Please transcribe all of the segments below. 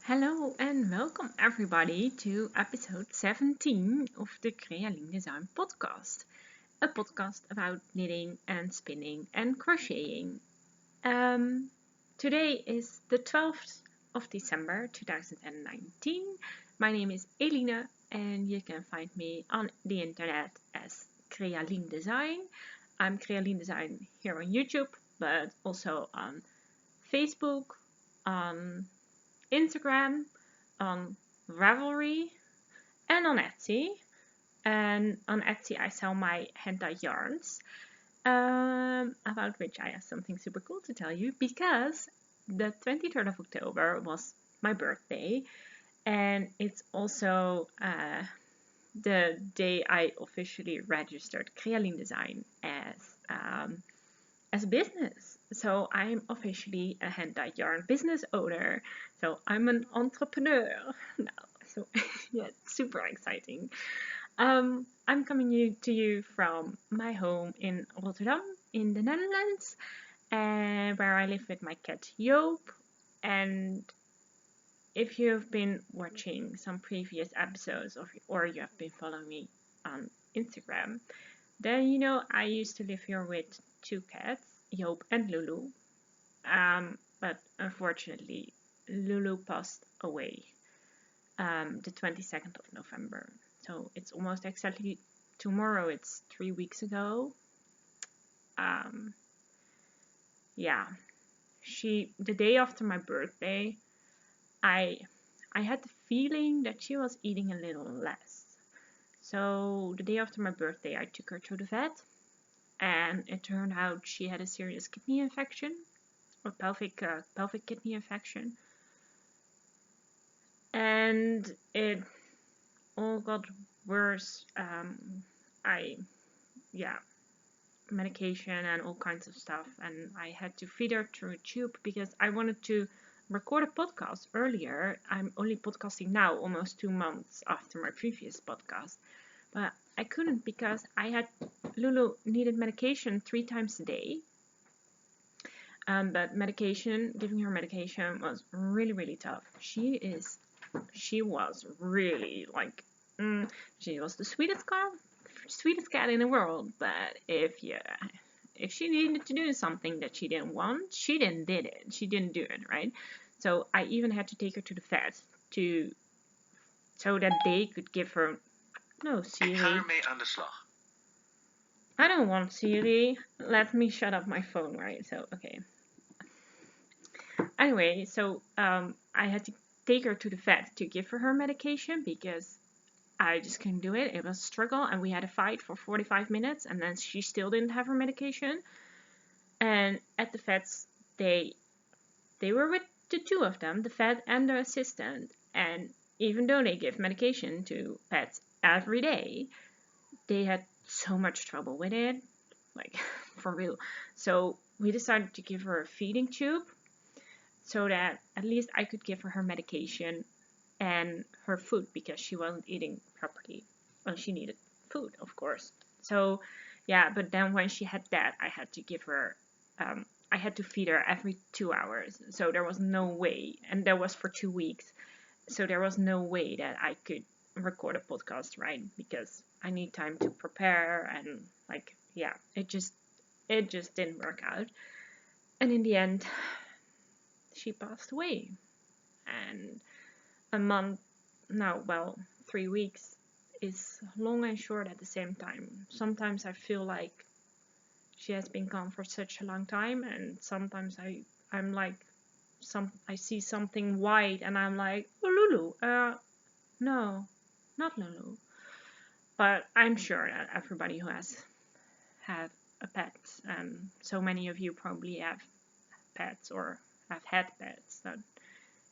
Hello and welcome everybody to episode 17 of the CreaLien Design Podcast, a podcast about knitting and spinning and crocheting. Today is the 12th of December 2019. My name is Eline and you can find me on the internet as CreaLien Design. I'm CreaLien Design here on YouTube, but also on Facebook, on Instagram, on Ravelry, and on Etsy. And on Etsy I sell my hand-dyed yarns, about which I have something super cool to tell you, because the 23rd of October was my birthday, and it's also the day I officially registered CreaLien Design as a business. So I'm officially a hand-dyed yarn business owner. So I'm an entrepreneur now. So yeah, super exciting. I'm coming to you from my home in Rotterdam in the Netherlands, and where I live with my cat Joop. And if you've been watching some previous episodes or you have been following me on Instagram, then you know I used to live here with two cats, Joop and Loulou. But unfortunately, Loulou passed away the 22nd of November. So it's almost exactly tomorrow. It's 3 weeks ago. Yeah, the day after my birthday, I had the feeling that she was eating a little less. So the day after my birthday, I took her to the vet, and it turned out she had a serious kidney infection, or pelvic kidney infection, and it all got worse. Medication and all kinds of stuff, and I had to feed her through a tube because I wanted to record a podcast earlier. I'm only podcasting now, almost 2 months after my previous podcast, but I couldn't because Loulou needed medication 3 times a day. But giving her medication was really, really tough. She was really like, she was the sweetest cat in the world. But if she needed to do something that she didn't want, she didn't do it, right? So I even had to take her to the vet so that they could give her. No, Siri. Ik ga ermee aan de slag. I don't want Siri. Let me shut up my phone, right? So, okay. Anyway, so I had to take her to the vet to give her medication because I just couldn't do it. It was a struggle, and we had a fight for 45 minutes, and then she still didn't have her medication. And at the vets, they were with the two of them, the vet and the assistant, and even though they give medication to pets every day, they had so much trouble with it, like for real. So we decided to give her a feeding tube so that at least I could give her medication and her food because she wasn't eating properly. Well, she needed food, of course. So yeah, but then when she had that, I had to give her, I had to feed her every 2 hours. So there was no way, and that was for 2 weeks. So there was no way that I could record a podcast, right? Because I need time to prepare, and like, yeah, it just didn't work out. And in the end, she passed away. And a month, 3 weeks is long and short at the same time. Sometimes I feel like she has been gone for such a long time, and sometimes I'm like, I see something white and I'm like, oh, Loulou, no, not Loulou. But I'm sure that everybody who has had a pet, and so many of you probably have pets or have had pets, that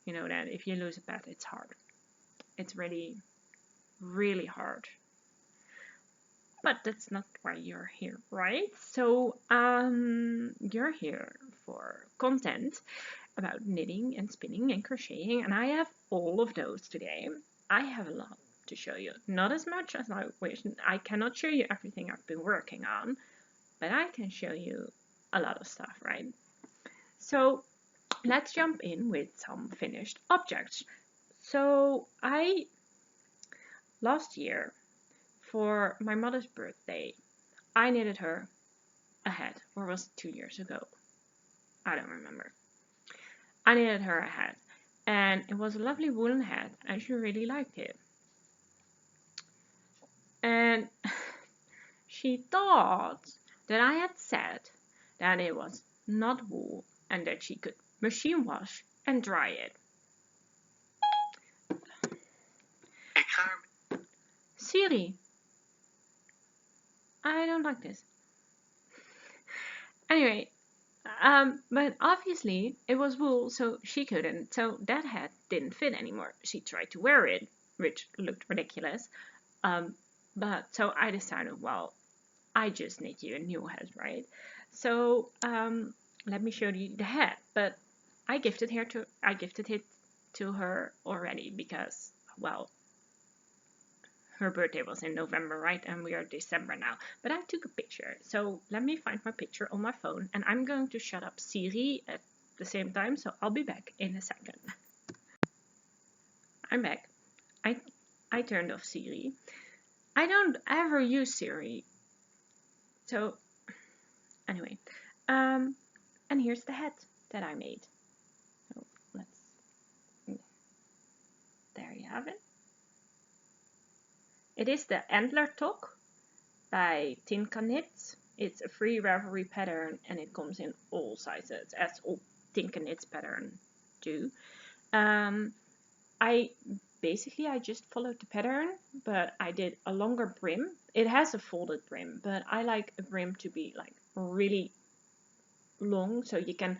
you know that if you lose a pet, it's hard. It's really, really hard. But that's not why you're here, right? So you're here for content about knitting and spinning and crocheting, and I have all of those today. I have a lot to show you. Not as much as I wish. I cannot show you everything I've been working on, but I can show you a lot of stuff, right? So let's jump in with some finished objects. So last year, for my mother's birthday, I knitted her a hat, or was it 2 years ago? I don't remember. I knitted her a hat, and it was a lovely woolen hat, and she really liked it. And she thought that I had said that it was not wool and that she could machine wash and dry it. Siri, I don't like this. Anyway, but obviously it was wool, so she couldn't. So that hat didn't fit anymore. She tried to wear it, which looked ridiculous. But so I decided, well, I just knit you a new hat, right? So let me show you the hat. But I gifted it to her already because, well, her birthday was in November, right? And we are December now. But I took a picture. So let me find my picture on my phone. And I'm going to shut up Siri at the same time. So I'll be back in a second. I'm back. I turned off Siri. I don't ever use Siri. So anyway. And here's the hat that I made. So there you have it. It is the Antler Talk by Tinka Knits. It's a free Ravelry pattern and it comes in all sizes, as all Tinka Knits patterns do. I just followed the pattern, but I did a longer brim. It has a folded brim, but I like a brim to be like really long, so you can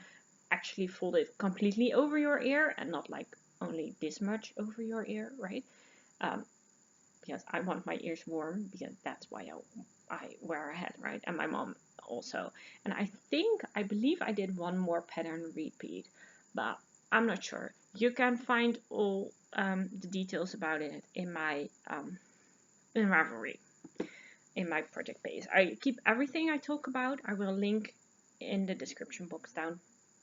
actually fold it completely over your ear and not like only this much over your ear, right? Because I want my ears warm, because that's why I wear a hat, right? And my mom also. And I believe I did one more pattern repeat, but I'm not sure. You can find all the details about it in my in Ravelry, in my project page. I keep everything I talk about. I will link in the description box down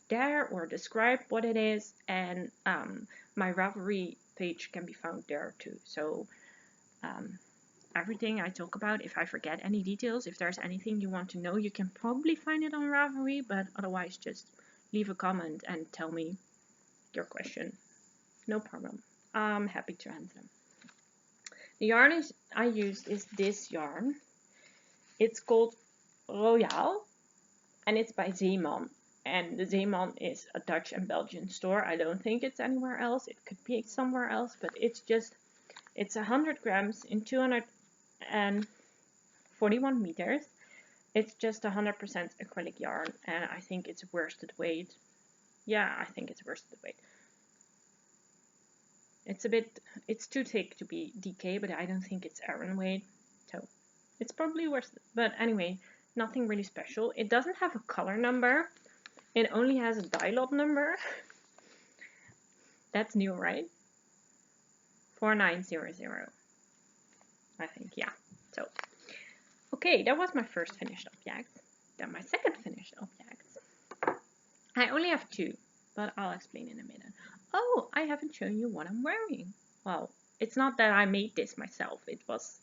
there, or describe what it is, and my Ravelry page can be found there too. So everything I talk about, if I forget any details, if there's anything you want to know, you can probably find it on Ravelry, but otherwise just leave a comment and tell me your question. No problem. I'm happy to answer them. The yarn I used is this yarn. It's called Royale, and it's by Zeeman. And the Zeeman is a Dutch and Belgian store. I don't think it's anywhere else. It could be somewhere else, but it's 100 grams in 241 meters. It's just 100% acrylic yarn, and I think it's worsted weight. Yeah, I think it's worsted weight. It's too thick to be DK, but I don't think it's Aran weight, so it's probably worsted. But anyway, nothing really special. It doesn't have a color number. It only has a dye lot number. That's new, right? 4900. I think, yeah. So, okay, that was my first finished object. Then my second finished object. I only have two, but I'll explain in a minute. Oh, I haven't shown you what I'm wearing. Well, it's not that I made this myself. It was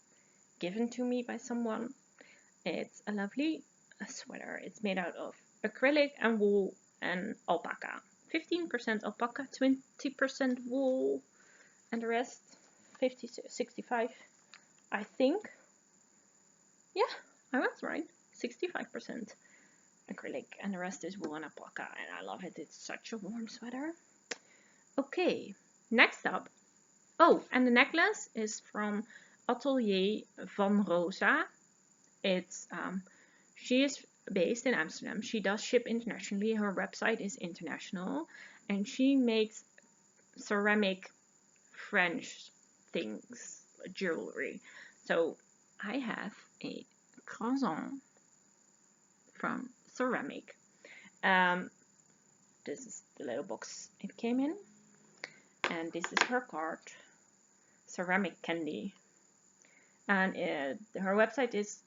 given to me by someone. It's a lovely sweater. It's made out of acrylic and wool and alpaca. 15% alpaca, 20% wool, and the rest 65, I think. Yeah, I was right. 65% acrylic and the rest is wool and alpaca, and I love it. It's such a warm sweater. Okay, next up. Oh, and the necklace is from Atelier van Rosa. It's she is based in Amsterdam. She does ship internationally. Her website is international, and she makes ceramic French things, jewelry. So I have a croissant from ceramic. This is the little box it came in, and this is her card, ceramic candy. And her website is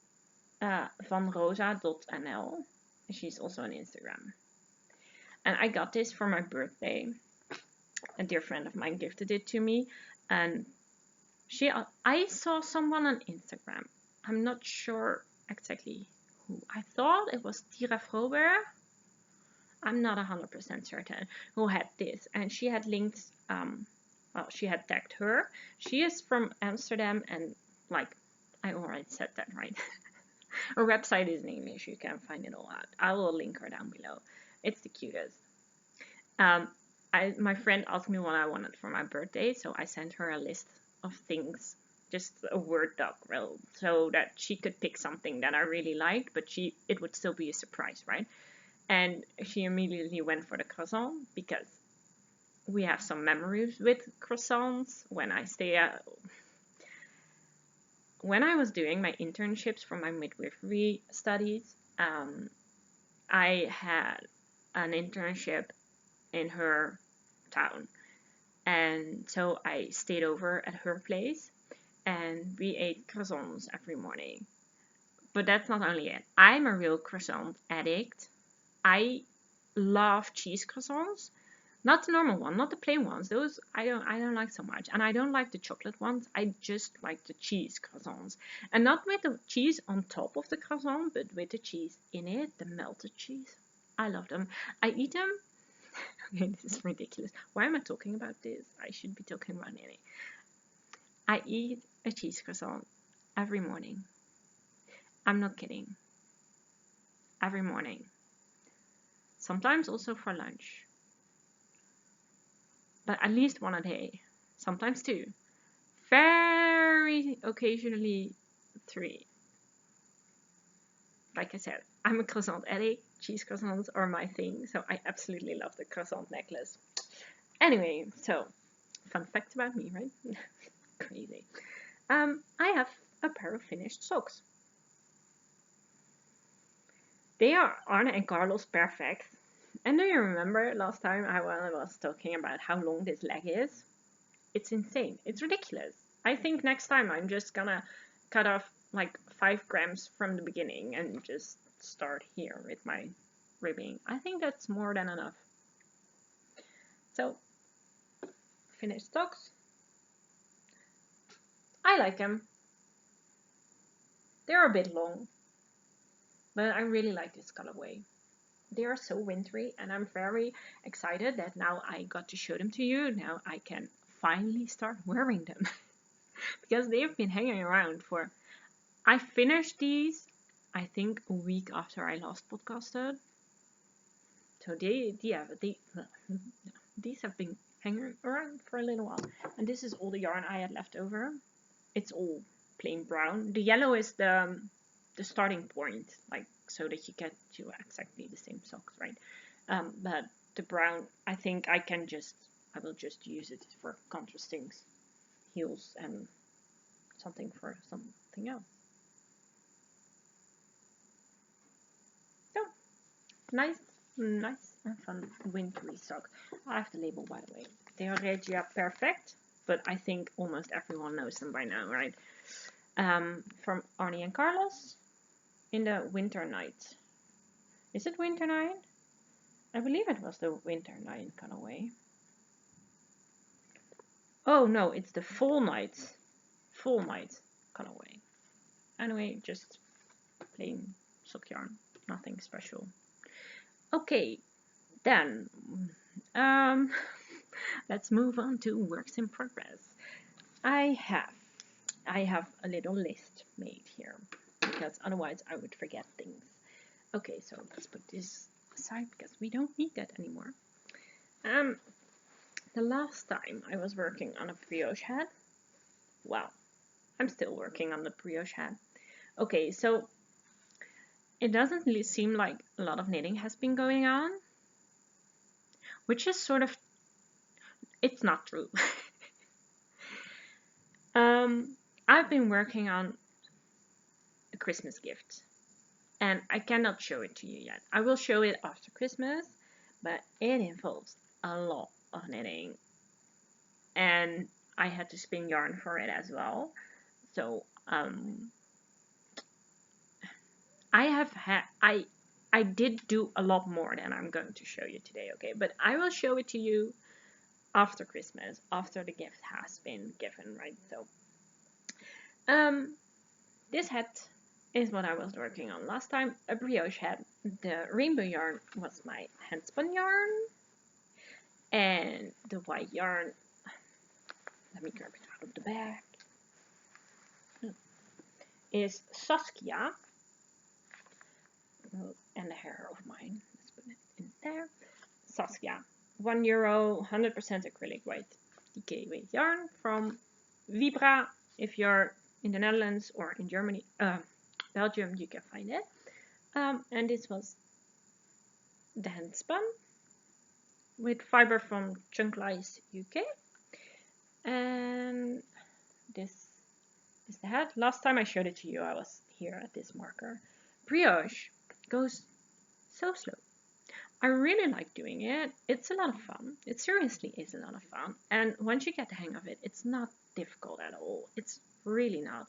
vanrosa.nl. She's also on Instagram. And I got this for my birthday. a dear friend of mine gifted it to me, and I saw someone on Instagram. I'm not sure exactly who. I thought it was Tira Frober. I'm not 100% certain who had this, and she had linked. Well, she had tagged her. She is from Amsterdam, and like I already said that, right? Her website is in English. You can find it all out. I will link her down below. It's the cutest. My friend asked me what I wanted for my birthday, so I sent her a list of things, just a Word doc, so that she could pick something that I really liked, but it would still be a surprise, right? And she immediately went for the croissant because we have some memories with croissants. When I was doing my internships for my midwifery studies, I had an internship in her town, and so I stayed over at her place, and we ate croissants every morning. But that's not only it. I'm a real croissant addict. I love cheese croissants. Not the normal one, not the plain ones. Those I don't like so much. And I don't like the chocolate ones. I just like the cheese croissants. And not with the cheese on top of the croissant, but with the cheese in it, the melted cheese. I love them. I eat them. Okay, this is ridiculous. Why am I talking about this? I should be talking about it. I eat a cheese croissant every morning. I'm not kidding. Every morning. Sometimes also for lunch. But at least one a day. Sometimes two. Very occasionally 3. Like I said, I'm a croissant addict. Cheese croissants are my thing, so I absolutely love the croissant necklace. Anyway, so fun fact about me, right? Crazy. I have a pair of finished socks. They are Arne and Carlos Pairfect. And do you remember last time I was talking about how long this leg is? It's insane. It's ridiculous. I think next time I'm just gonna cut off like 5 grams from the beginning and just start here with my ribbing. I think that's more than enough. So, finished socks. I like them. They're a bit long, but I really like this colorway. They are so wintry, and I'm very excited that now I got to show them to you. Now I can finally start wearing them. Because they've been hanging around for... I finished these, I think, a week after I last podcasted. So these have been hanging around for a little while. And this is all the yarn I had left over. It's all plain brown. The yellow is the starting point, like so that you get to exactly the same socks, right? But the brown, I think I will just use it for contrasting heels and something for something else. So, nice and fun wintry sock. I have the label, by the way. They are Regia Pairfect, but I think almost everyone knows them by now, right? From Arne and Carlos in the Winter Night. Is it Winter Night? I believe it was the Winter Night colorway. Oh no, it's the Fall Night colorway. Anyway, just plain sock yarn, nothing special. Okay, then let's move on to works in progress. I have a little list made here because otherwise I would forget things. Okay, so let's put this aside because we don't need that anymore. The last time I was working on a brioche hat. Well, I'm still working on the brioche hat. Okay, so it doesn't really seem like a lot of knitting has been going on, which is sort of, it's not true. I've been working on a Christmas gift, and I cannot show it to you yet. I will show it after Christmas, but it involves a lot of knitting, and I had to spin yarn for it as well. So I did do a lot more than I'm going to show you today, okay? But I will show it to you after Christmas, after the gift has been given, right? So, this hat is what I was working on last time, a brioche hat. The rainbow yarn was my handspun yarn, and the white yarn, let me grab it out of the bag, is Saskia, and a hair of mine, let's put it in there. Saskia, €1, 100% acrylic white DK weight yarn from Vibra. If you're in the Netherlands or in Germany, Belgium, you can find it. And this was the handspun with fiber from Chunkley's UK. And this is the hat. Last time I showed it to you, I was here at this marker. Brioche goes so slow. I really like doing it. It's a lot of fun. It seriously is a lot of fun. And once you get the hang of it, it's not difficult at all. It's really not.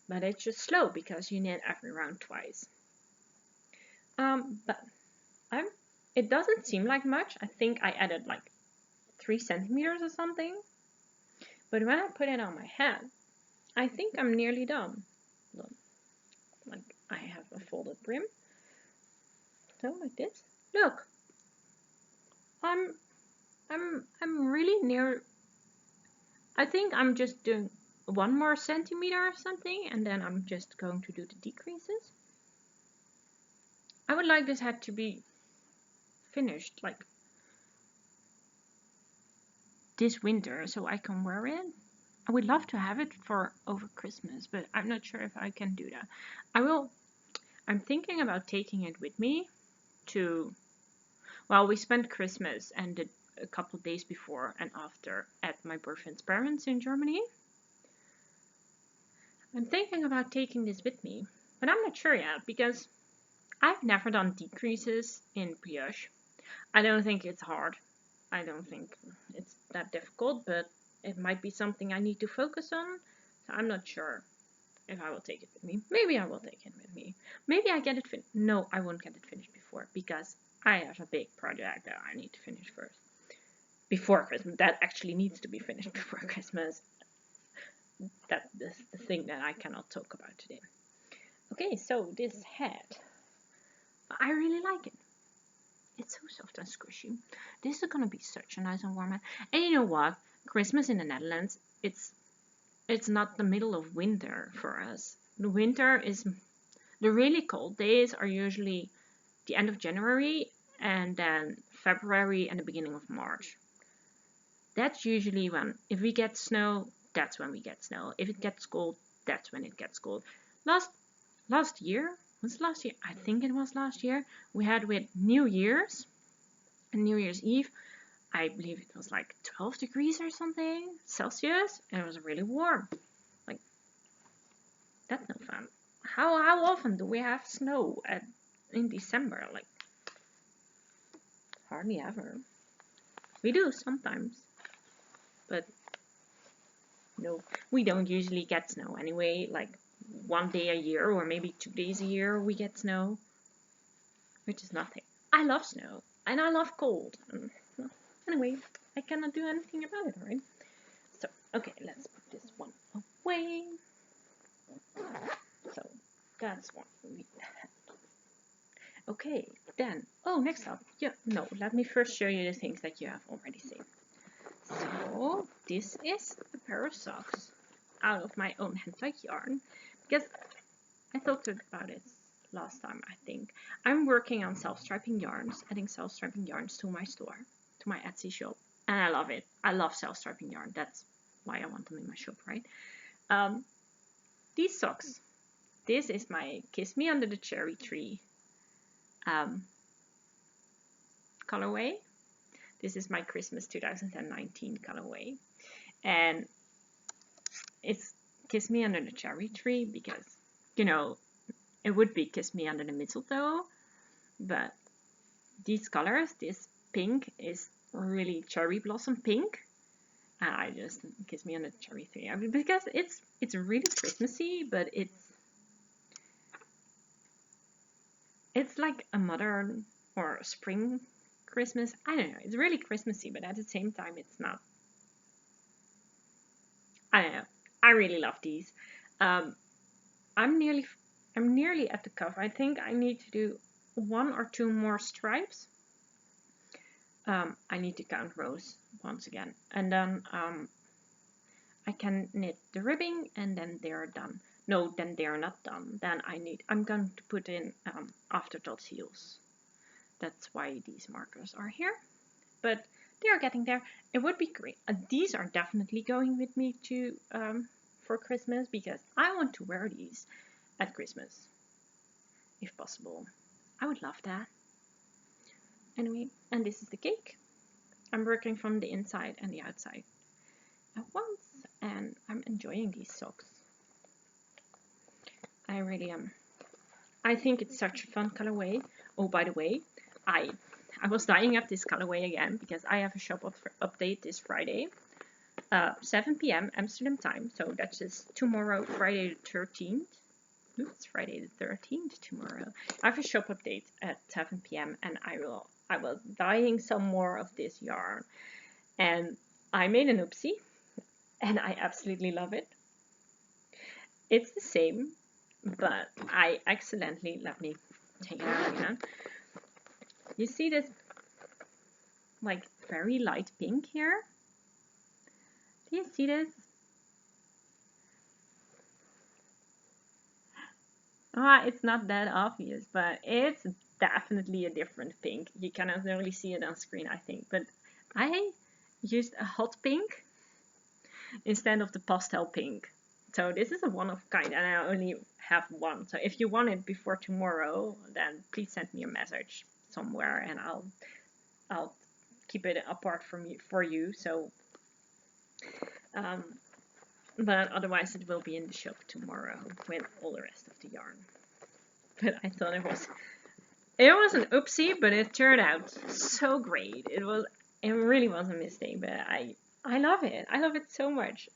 But it's just slow because you knit every round twice. But it doesn't seem like much. I think I added like 3 centimeters or something. But when I put it on my head, I think I'm nearly done. Look, like I have a folded brim. So like this. Look. I'm really near. I think I'm just doing 1 more centimeter or something, and then I'm just going to do the decreases. I would like this hat to be finished like this winter so I can wear it. I would love to have it for over Christmas, but I'm not sure if I can do that. I'm thinking about taking it with me to, well, we spent Christmas and a couple of days before and after at my boyfriend's parents in Germany. I'm thinking about taking this with me, but I'm not sure yet because I've never done decreases in brioche. I don't think it's hard. I don't think it's that difficult, but it might be something I need to focus on. So I'm not sure if I will take it with me. Maybe I will take it with me. Maybe I get it finished. No, I won't get it finished before because I have a big project that I need to finish first. Before Christmas. That actually needs to be finished before Christmas. That is the thing that I cannot talk about today. Okay, so this hat. I really like it. It's so soft and squishy. This is gonna be such a nice and warm hat. And you know what? Christmas in the Netherlands, it's not the middle of winter for us. The winter is, the really cold days are usually the end of January and then February and the beginning of March. That's usually when, if we get snow, that's when we get snow. If it gets cold, that's when it gets cold. Last year, I think it was last year, we had with New Year's and New Year's Eve, I believe it was like 12 degrees or something Celsius, and it was really warm. Like, that's no fun. How often do we have snow in December? Like, hardly ever. We do sometimes, but no, we don't usually get snow anyway. Like 1 day a year or maybe 2 days a year we get snow, which is nothing. I love snow and I love cold. Anyway, I cannot do anything about it, right? So, okay, let's put this one away. So, that's one we had. Okay, then, next up. Yeah, no, let me first show you the things that you have already seen. So, this is a pair of socks out of my own hand-dyed yarn, because I thought about it last time, I think. I'm working on self-striping yarns, adding self-striping yarns to my store, to my Etsy shop, and I love it. I love self-striping yarn. That's why I want them in my shop, right? These socks. This is my Kiss Me Under the Cherry Tree colorway. This is my Christmas 2019 colorway. And it's Kiss Me Under the Cherry Tree because, you know, it would be Kiss Me Under the Mistletoe, but these colors, this pink is really cherry blossom pink, and I just Kiss Me Under the Cherry Tree because it's really Christmassy, but it's like a modern or a spring Christmas. I don't know. It's really Christmassy, but at the same time, it's not. I don't know. I really love these. Um, I'm nearly at the cover. I think I need to do 1 or 2 more stripes. I need to count rows once again, and then I can knit the ribbing, and then they are done. No, then they are not done. Then I'm going to put in afterthought seals. That's why these markers are here, but they are getting there. It would be great. These are definitely going with me to for Christmas, because I want to wear these at Christmas, if possible. I would love that. Anyway, and this is the cake. I'm working from the inside and the outside at once, and I'm enjoying these socks. I really am. I think it's such a fun colorway. Oh, by the way, I was dyeing up this colorway again because I have a shop update this Friday, 7 p.m. Amsterdam time. So that's just tomorrow, Friday the 13th. It's Friday the 13th tomorrow. I have a shop update at 7 p.m. and I was dyeing some more of this yarn, and I made an oopsie, and I absolutely love it. It's the same, but I accidentally, let me take it out again. You see this like very light pink here? Do you see this? It's not that obvious, but it's definitely a different pink. You cannot really see it on screen, I think, but I used a hot pink instead of the pastel pink. So this is a one-of-kind, and I only have one. So if you want it before tomorrow, then please send me a message somewhere, and I'll keep it apart from you for you. So, but otherwise it will be in the shop tomorrow with all the rest of the yarn. But I thought it was an oopsie, but it turned out so great. It really was a mistake, but I love it. I love it so much.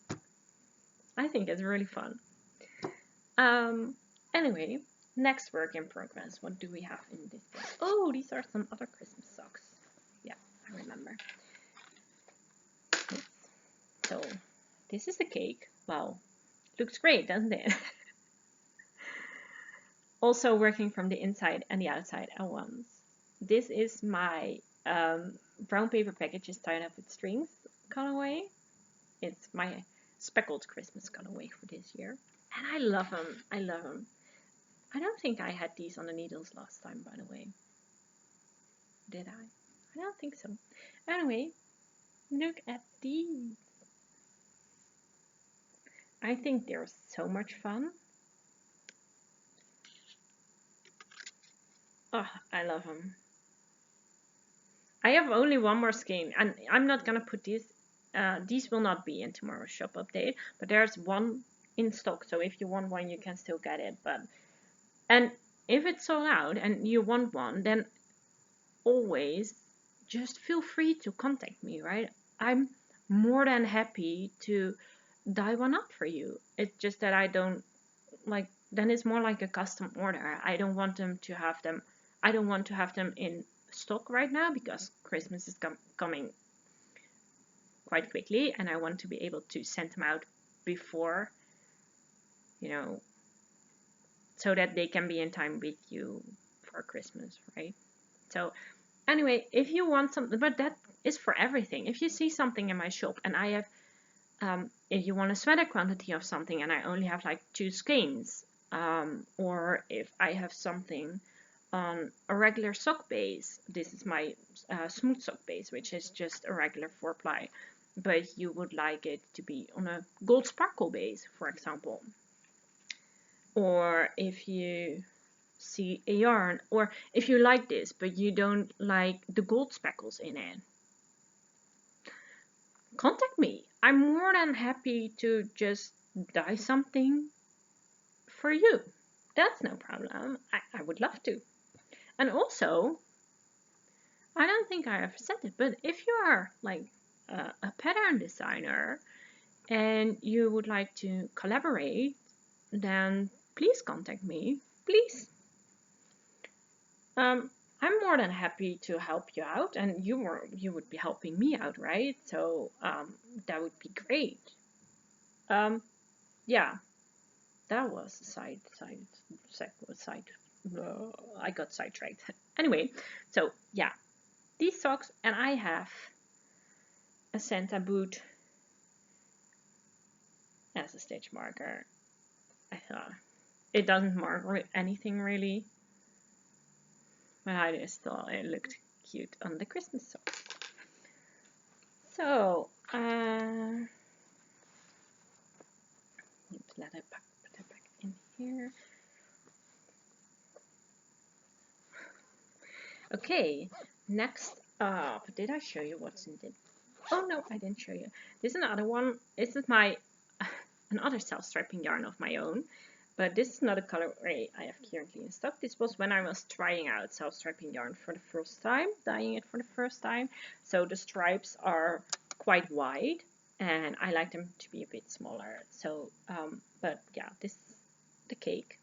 I think it's really fun. Anyway, next work in progress. What do we have in this thing? Oh, these are some other Christmas socks. Yeah, I remember. Yes. So, this is the cake. Wow, looks great, doesn't it? Also working from the inside and the outside at once. This is my brown paper packages tied up with strings colorway. It's my Speckled Christmas colorway for this year. And I love them. I love them. I don't think I had these on the needles last time, by the way. Did I? I don't think so. Anyway, look at these. I think they're so much fun. Oh, I love them. I have only one more skein, and I'm not gonna put these. These will not be in tomorrow's shop update, but there's one in stock. So if you want one, you can still get it. And if it's sold out and you want one, then always just feel free to contact me. Right? I'm more than happy to dye one up for you. It's just that I don't like. Then it's more like a custom order. I don't want them to have them. I don't want to have them in stock right now because Christmas is coming quite quickly, and I want to be able to send them out before, so that they can be in time with you for Christmas, right? So anyway, if you want something, but that is for everything. If you see something in my shop and I have, if you want a sweater quantity of something and I only have like 2 skeins, or if I have something on a regular sock base, this is my smooth sock base, which is just a regular 4-ply, but you would like it to be on a gold sparkle base, for example. Or if you see a yarn, or if you like this but you don't like the gold speckles in it, contact me. I'm more than happy to just dye something for you. That's no problem. I would love to. And also, I don't think I have said it, but if you are like a pattern designer and you would like to collaborate, then please contact me. Please. I I'm more than happy to help you out, and you would be helping me out, right? So that would be great. Yeah, that was a side. I got sidetracked. Anyway, so yeah, these socks, and I have a Santa boot as a stitch marker. I thought it doesn't mark anything really, but I just thought it looked cute on the Christmas socks. So let it put it back in here. Okay, next up, did I show you what's in it? Oh no, I didn't show you. This is another one. This is my another self-striping yarn of my own, but this is not a colorway I have currently in stock. This was when I was trying out self-striping yarn for the first time, dyeing it for the first time. So the stripes are quite wide, and I like them to be a bit smaller. So, but yeah, this is the cake.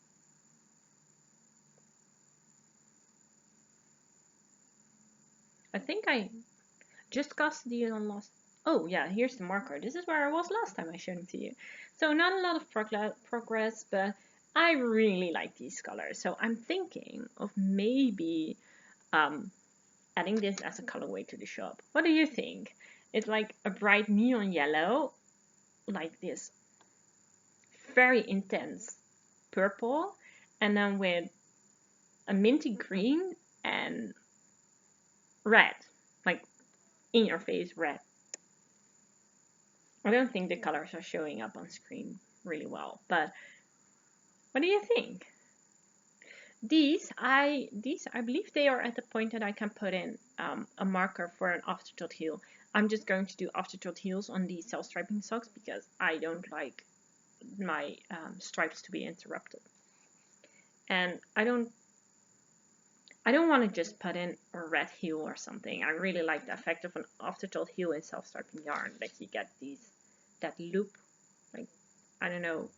I think I just casted it on last. Oh yeah, here's the marker. This is where I was last time I showed it to you. So not a lot of progress, but I really like these colors. So I'm thinking of maybe adding this as a colorway to the shop. What do you think? It's like a bright neon yellow, like this very intense purple, and then with a minty green and red, like in your face red. I don't think the colors are showing up on screen really well, but what do you think? These I believe they are at the point that I can put in a marker for an afterthought heel. I'm just going to do afterthought heels on these self-striping socks because I don't like my stripes to be interrupted. And I don't want to just put in a red heel or something. I really like the effect of an afterthought heel in self-striping yarn, that you get that loop, like, I don't know,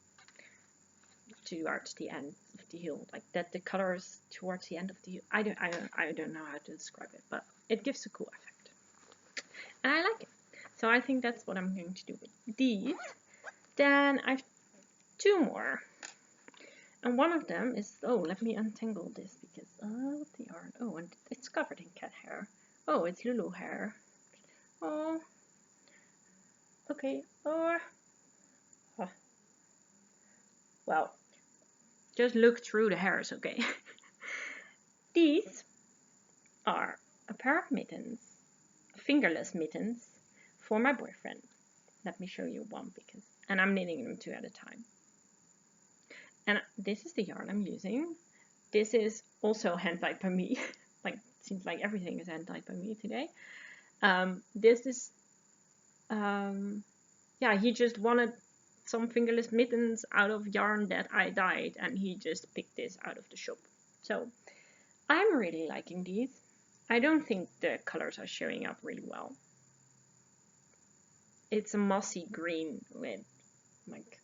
towards the end of the heel, like that the colors towards the end of the heel. I don't know how to describe it, but it gives a cool effect, and I like it. So I think that's what I'm going to do with these. Then I have two more, and one of them is, oh, let me untangle this because the yarn. Oh, and it's covered in cat hair. Oh, it's Loulou hair. Oh, okay. Or well, just look through the hairs, okay? These are a pair of mittens, fingerless mittens, for my boyfriend. Let me show you one and I'm knitting them two at a time. And this is the yarn I'm using. This is also hand dyed by me. Like, seems like everything is hand dyed by me today. This is, yeah, he just wanted some fingerless mittens out of yarn that I dyed, and he just picked this out of the shop. So I'm really liking these. I don't think the colors are showing up really well. It's a mossy green with like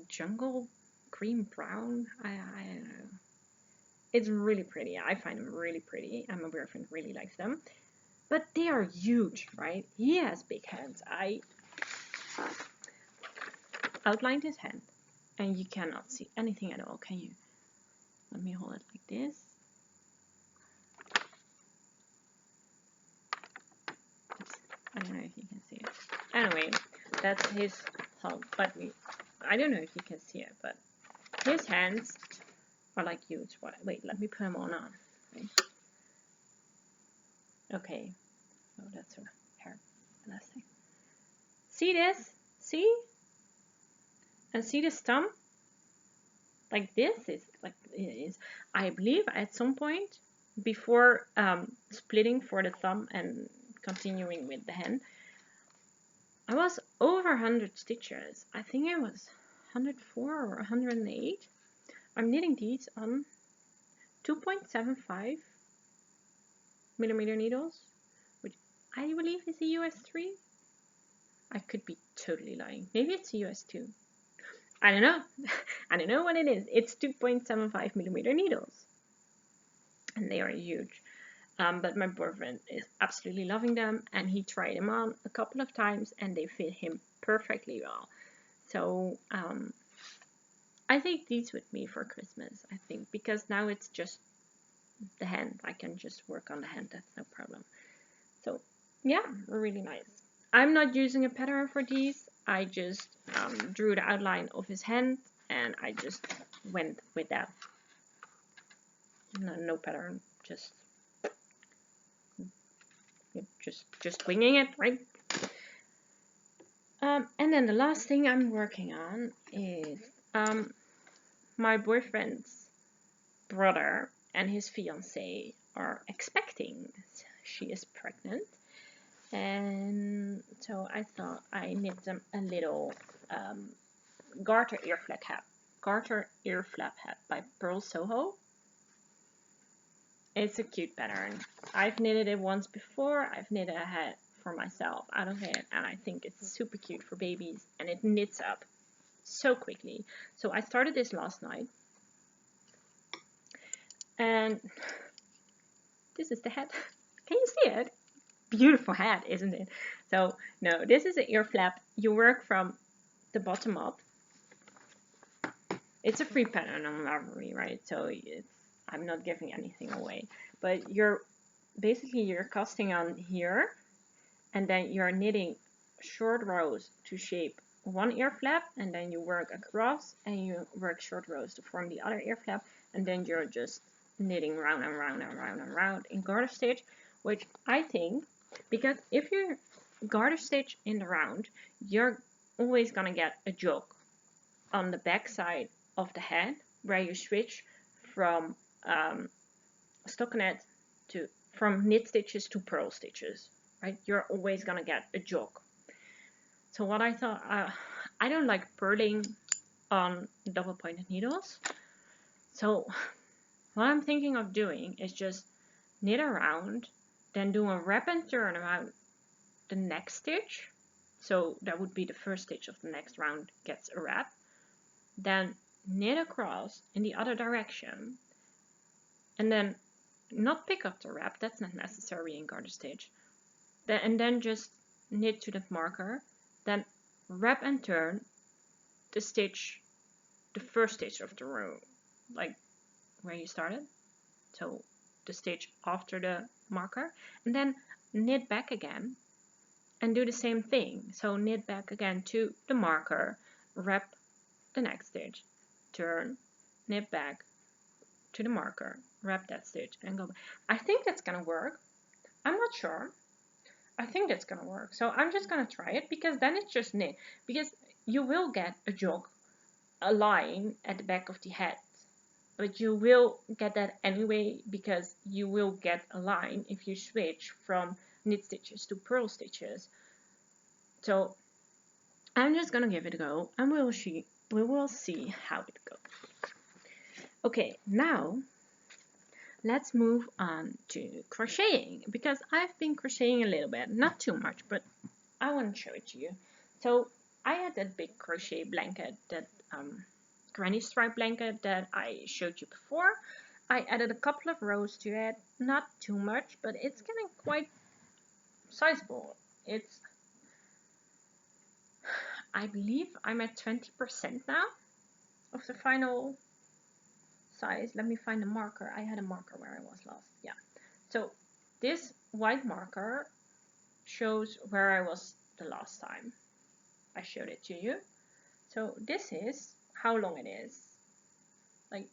jungle cream brown. I don't know. It's really pretty. I find them really pretty, and my boyfriend really likes them. But they are huge, right? He has big hands. I outlined his hand, and you cannot see anything at all, can you? Let me hold it like this. I don't know if you can see it. Anyway, that's his thumb. But I don't know if you can see it, but his hands are like huge. Wait, let me put them on. Right? Okay. Oh, that's a hair elastic. See this? See? And see this thumb? Like this is like it is. I believe at some point before splitting for the thumb and continuing with the hand, I was over 100 stitches. I think it was 104 or 108. I'm knitting these on 2.75 millimeter needles, which I believe is a US 3. I could be totally lying. Maybe it's a US 2. I don't know. I don't know what it is. It's 2.75 millimeter needles. and they are huge. But my boyfriend is absolutely loving them, and he tried them on a couple of times, and they fit him perfectly well. So I take these with me for Christmas, I think, because now it's just the hand. I can just work on the hand, that's no problem. So yeah, really nice. I'm not using a pattern for these. I just drew the outline of his hand, and I just went with that. No pattern, just winging it, right? And then the last thing I'm working on is my boyfriend's brother and his fiance are expecting. She is pregnant, and so I thought I knit them a little garter ear flap hat by Pearl Soho. It's a cute pattern. I've knitted it once before. I've knitted a hat for myself out of it, and I think it's super cute for babies, and it knits up so quickly. So I started this last night, and this is the hat. Can you see it? Beautiful hat, isn't it? So no, this is an ear flap. You work from the bottom up. It's a free pattern on Ravelry, right? So I'm not giving anything away, but you're casting on here, and then you're knitting short rows to shape one ear flap, and then you work across and you work short rows to form the other ear flap, and then you're just knitting round and round and round and round in garter stitch, which I think, because if you garter stitch in the round, you're always gonna get a joke on the back side of the head where you switch from stockinette from knit stitches to purl stitches, right? You're always gonna get a joke. So what I thought, I don't like purling on double pointed needles. So what I'm thinking of doing is just knit around, then do a wrap and turn around the next stitch. So that would be the first stitch of the next round gets a wrap. Then knit across in the other direction, and then not pick up the wrap, that's not necessary in garter stitch, and then just knit to the marker, then wrap and turn the first stitch of the row, like where you started, so the stitch after the marker, and then knit back again and do the same thing. So knit back again to the marker, wrap the next stitch, turn, knit back to the marker, wrap that stitch, and go back. I think that's gonna work. I'm not sure. I think that's gonna work. So I'm just gonna try it, because then it's just knit. Because you will get a jog, a line at the back of the head. But you will get that anyway, because you will get a line if you switch from knit stitches to purl stitches. So I'm just gonna give it a go, and we will see how it goes. Okay, now let's move on to crocheting, because I've been crocheting a little bit, not too much, but I want to show it to you. So I had that big crochet blanket, that granny stripe blanket that I showed you before. I added a couple of rows to it, not too much, but it's getting quite sizable. I believe I'm at 20% now of the final size. Let me find a marker. I had a marker where I was last. Yeah. So this white marker shows where I was the last time I showed it to you. So this is how long it is. Like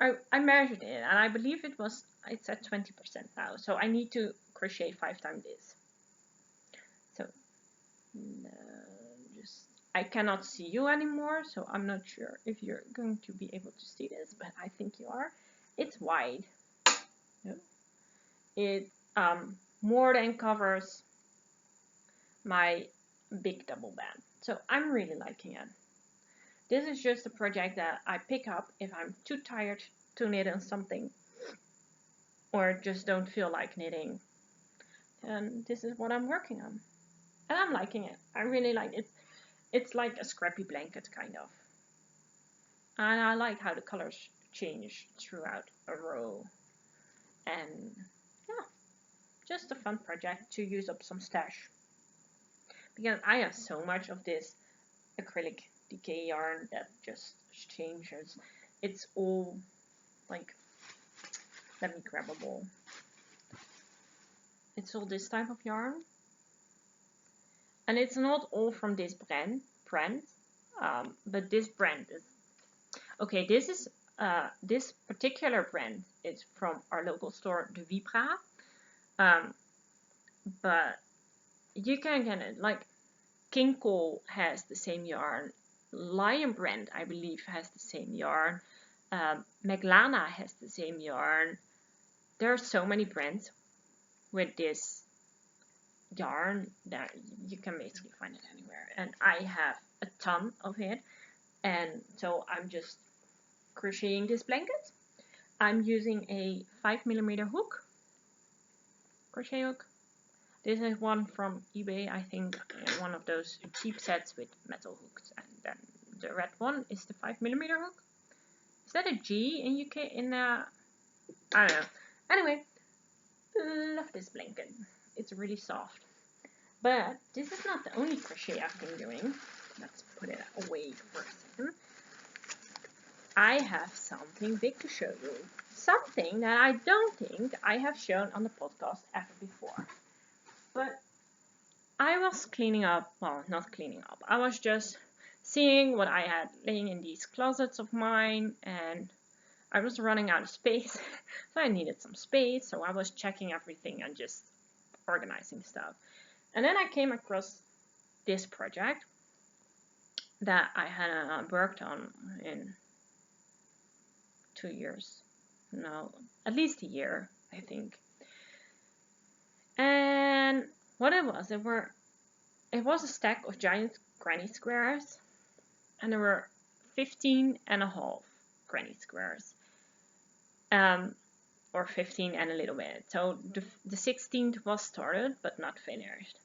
I measured it, and I believe it's at 20% now. So I need to crochet 5 times this. So I cannot see you anymore, so I'm not sure if you're going to be able to see this, but I think you are. It's wide. It more than covers my big double band. So I'm really liking it. This is just a project that I pick up if I'm too tired to knit on something, or just don't feel like knitting. And this is what I'm working on. And I'm liking it. I really like it. It's like a scrappy blanket, kind of. And I like how the colors change throughout a row. And yeah, just a fun project to use up some stash. Because I have so much of this acrylic decay yarn that just changes. It's all like, let me grab a bowl. It's all this type of yarn. And it's not all from this brand, but this brand is, okay, this particular brand is from our local store, the Vipra. But you can get it, like King Cole has the same yarn, Lion Brand, I believe, has the same yarn, Meglana has the same yarn. There are so many brands with this yarn that you can basically find it anywhere, and I have a ton of it, and so I'm just crocheting this blanket. I'm using a 5mm hook, crochet hook. This is one from eBay, I think, one of those cheap sets with metal hooks, and then the red one is the 5mm hook. Is that a G in UK? I don't know. Anyway, love this blanket. It's really soft. But this is not the only crochet I've been doing. Let's put it away for a second. I have something big to show you. Something that I don't think I have shown on the podcast ever before. But I was cleaning up, well, not cleaning up. I was just seeing what I had laying in these closets of mine, and I was running out of space. So I needed some space. So I was checking everything and just organizing stuff. And then I came across this project that I had worked on in 2 years. No, at least a year, I think. And what it was a stack of giant granny squares, and there were 15.5 granny squares, or 15 and a little bit. So the 16th was started but not finished.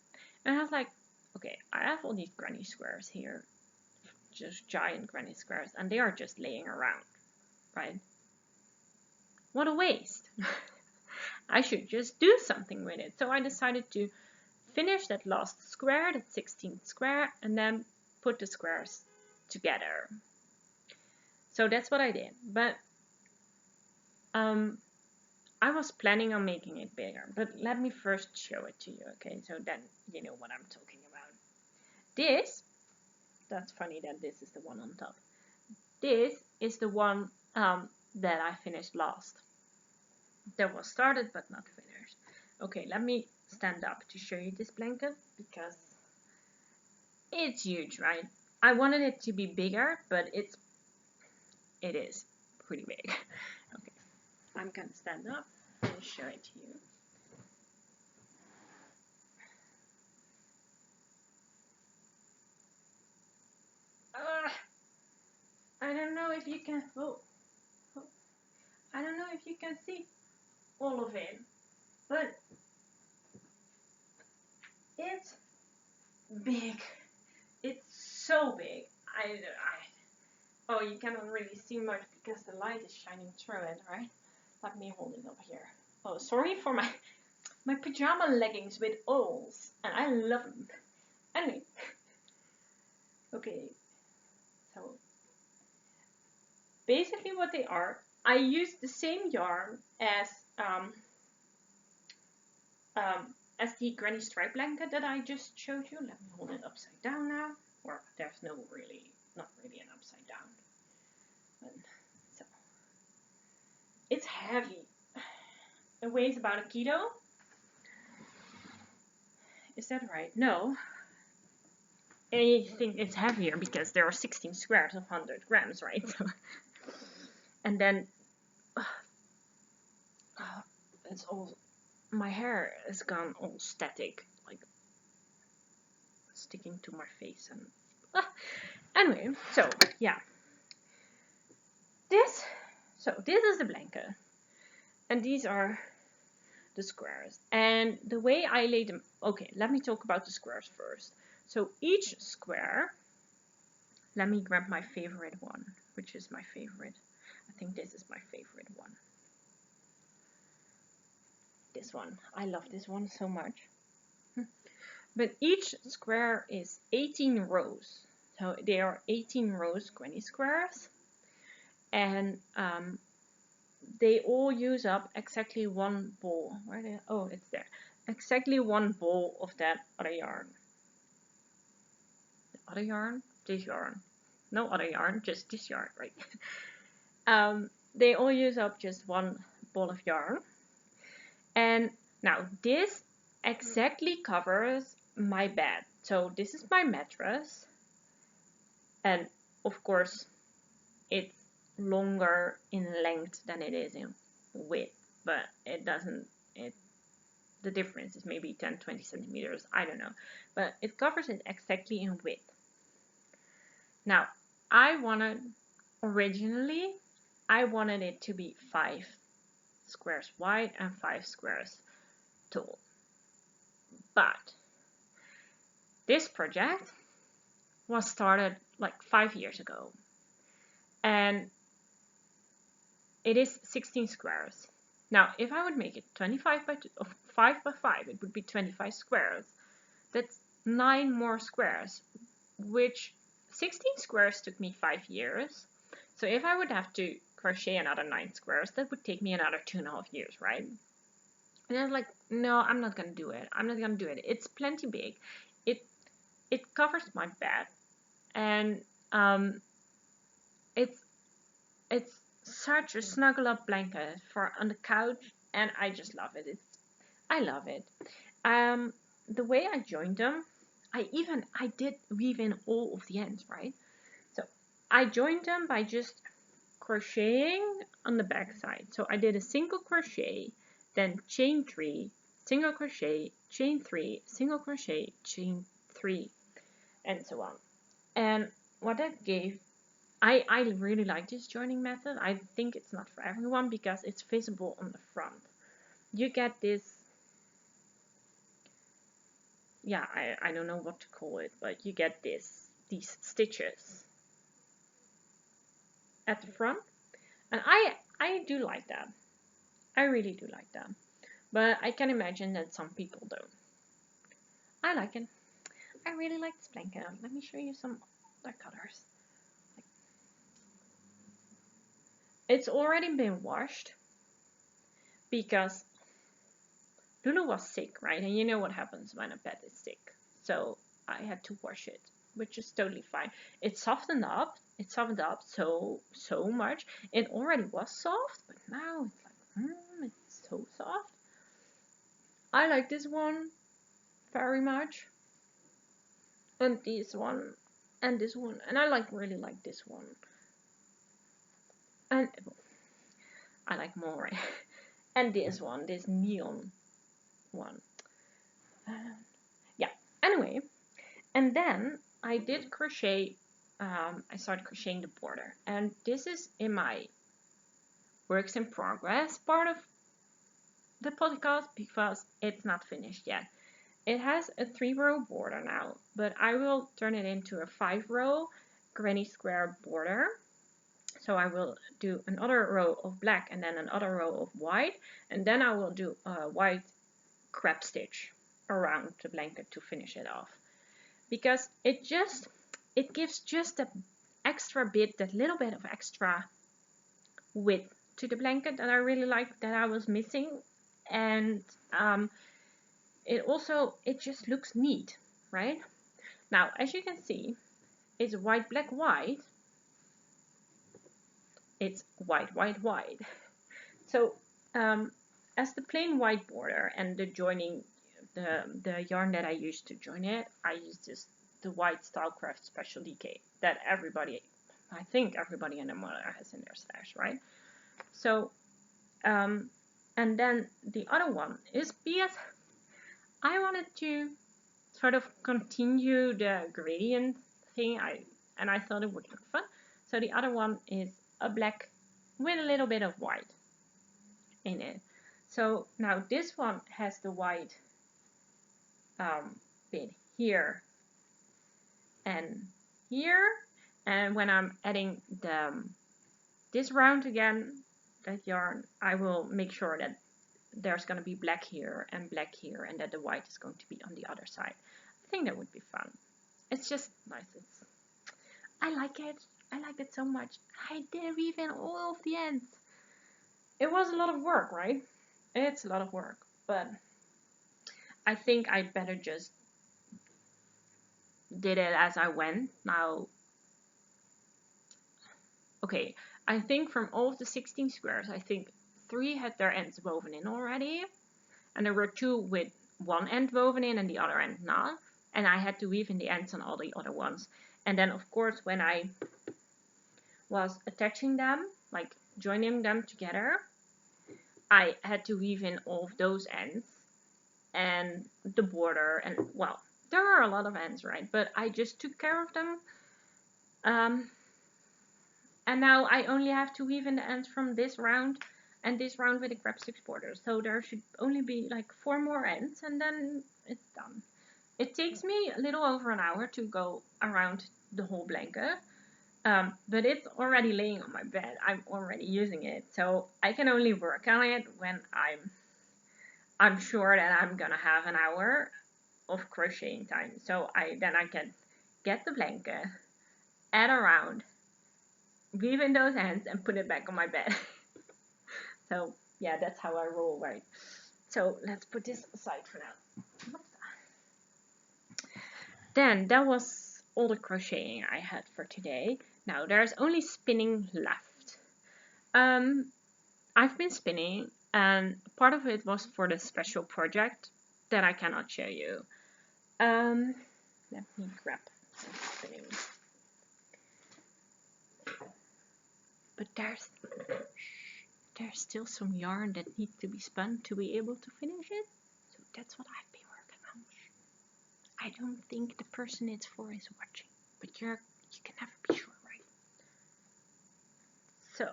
And I was like, okay, I have all these granny squares here, just giant granny squares, and they are just laying around, right? What a waste. I should just do something with it. So I decided to finish that last square, that 16th square, and then put the squares together. So that's what I did. But I was planning on making it bigger. But let me first show it to you, okay? So then you know what I'm talking about. This, that's funny that this is the one on top. This is the one that I finished last. That was started but not finished. Okay, let me stand up to show you this blanket because it's huge, right? I wanted it to be bigger, but it is pretty big. Okay, I'm gonna stand up and show it to you. I don't know if you can. I don't know if you can see all of it, but it's big. It's so big. Oh, you cannot really see much because the light is shining through it, right? Let me hold it up here. Oh, sorry for my pajama leggings with O's, and I love them. Anyway, okay, so basically what they are, I used the same yarn as the granny stripe blanket that I just showed you. Let me hold it upside down now, or there's not really an upside down. But, so it's heavy. It weighs about 1 kilo. Is that right? No. I think it's heavier because there are 16 squares of 100 grams, right? And then it's all, my hair has gone all static, like sticking to my face. And anyway, so yeah, this is the blanket, and these are the squares. And the way I laid them, okay, let me talk about the squares first. So each square, let me grab my favorite one, which is my favorite. I think this is my favorite one. this one. I love this one so much. But each square is 18 rows. So there are 18 rows, 20 squares. And they all use up exactly one ball. Where they? Oh, it's there. Exactly one ball of that other yarn. The other yarn? This yarn. No other yarn, just this yarn, right? They all use up just one ball of yarn. And now this exactly covers my bed. So this is my mattress. And of course, it's longer in length than it is in width, but it doesn't, the difference is maybe 10-20 centimeters, I don't know, but it covers it exactly in width. Now originally I wanted it to be 5 squares wide and 5 squares tall, but this project was started like 5 years ago, and it is 16 squares. Now, if I would make it 25 by 2, 5 by 5, it would be 25 squares. That's 9 more squares, which 16 squares took me 5 years. So if I would have to crochet another 9 squares, that would take me another 2.5 years, right? And I was like, no, I'm not gonna do it. I'm not gonna do it. It's plenty big. It covers my bed, and it's such a snuggle up blanket for on the couch, and I just love it. I love it. The way I joined them, I did weave in all of the ends, right? So I joined them by just crocheting on the back side. So I did a single crochet, then chain 3, single crochet, chain 3, single crochet, chain 3, and so on. And what that gave, I really like this joining method. I think it's not for everyone because it's visible on the front. You get this, yeah, I don't know what to call it, but you get these stitches at the front. And I do like that. I really do like that. But I can imagine that some people don't. I like it. I really like this blanket. Let me show you some other colors. It's already been washed because Loulou was sick, right? And you know what happens when a pet is sick. So I had to wash it, which is totally fine. It softened up. It softened up so much. It already was soft, but now it's like, it's so soft. I like this one very much. And this one. And this one. And I really like this one. And I like more. And this one, this neon one. Yeah, anyway. And then I did crochet, I started crocheting the border. And this is in my works in progress part of the podcast because it's not finished yet. It has a 3-row border now, but I will turn it into a 5-row granny square border. So I will do another row of black and then another row of white, and then I will do a white crab stitch around the blanket to finish it off. Because it gives just that extra bit, that little bit of extra width to the blanket that I really like, that I was missing. And it just looks neat, right? Now, as you can see, it's white, black, white. It's white, white, white. So as the plain white border and the joining, the yarn that I used to join it, I used the white Stylecraft Special DK that I think everybody and their mother has in their stash, right? So, and then the other one is because I wanted to sort of continue the gradient thing, and I thought it would look fun. So the other one is a black with a little bit of white in it. So now this one has the white bit here and here, and when I'm adding this round again, that yarn, I will make sure that there's going to be black here, and that the white is going to be on the other side. I think that would be fun. It's just nice. I like it. I like it so much. I did weave in all of the ends. It was a lot of work, right? It's a lot of work, but I think I better just did it as I went. Now, okay, I think from all of the 16 squares, I think 3 had their ends woven in already, and there were 2 with one end woven in and the other end not, and I had to weave in the ends on all the other ones. And then of course when I was attaching them, like joining them together, I had to weave in all of those ends and the border, and well, there are a lot of ends, right? But I just took care of them. And now I only have to weave in the ends from this round and this round with a grab 6 border. So there should only be like 4 more ends and then it's done. It takes me a little over an hour to go around the whole blanket. But it's already laying on my bed. I'm already using it. So I can only work on it when I'm sure that I'm gonna have an hour of crocheting time. So then I can get the blanket, add around, weave in those ends and put it back on my bed. So yeah, that's how I roll, right? So let's put this aside for now. Then that was all the crocheting I had for today. Now there's only spinning left. I've been spinning, and part of it was for the special project that I cannot show you. Let me grab some spinning. But there's still some yarn that needs to be spun to be able to finish it. So that's what I've been working on. I don't think the person it's for is watching, but you can never be sure, right? So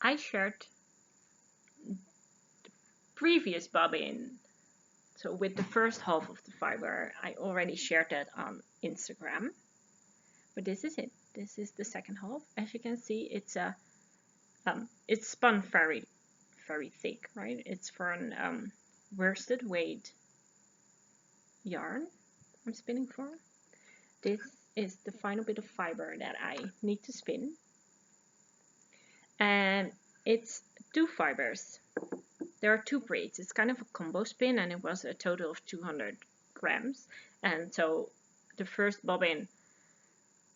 I shared the previous bobbin. So with the first half of the fiber, I already shared that on Instagram. But this is it. This is the second half. As you can see, it's spun very, very thick, right? It's for an worsted weight yarn I'm spinning for. This is the final bit of fiber that I need to spin. And it's 2 fibers. There are 2 braids. It's kind of a combo spin, and it was a total of 200 grams. And so the first bobbin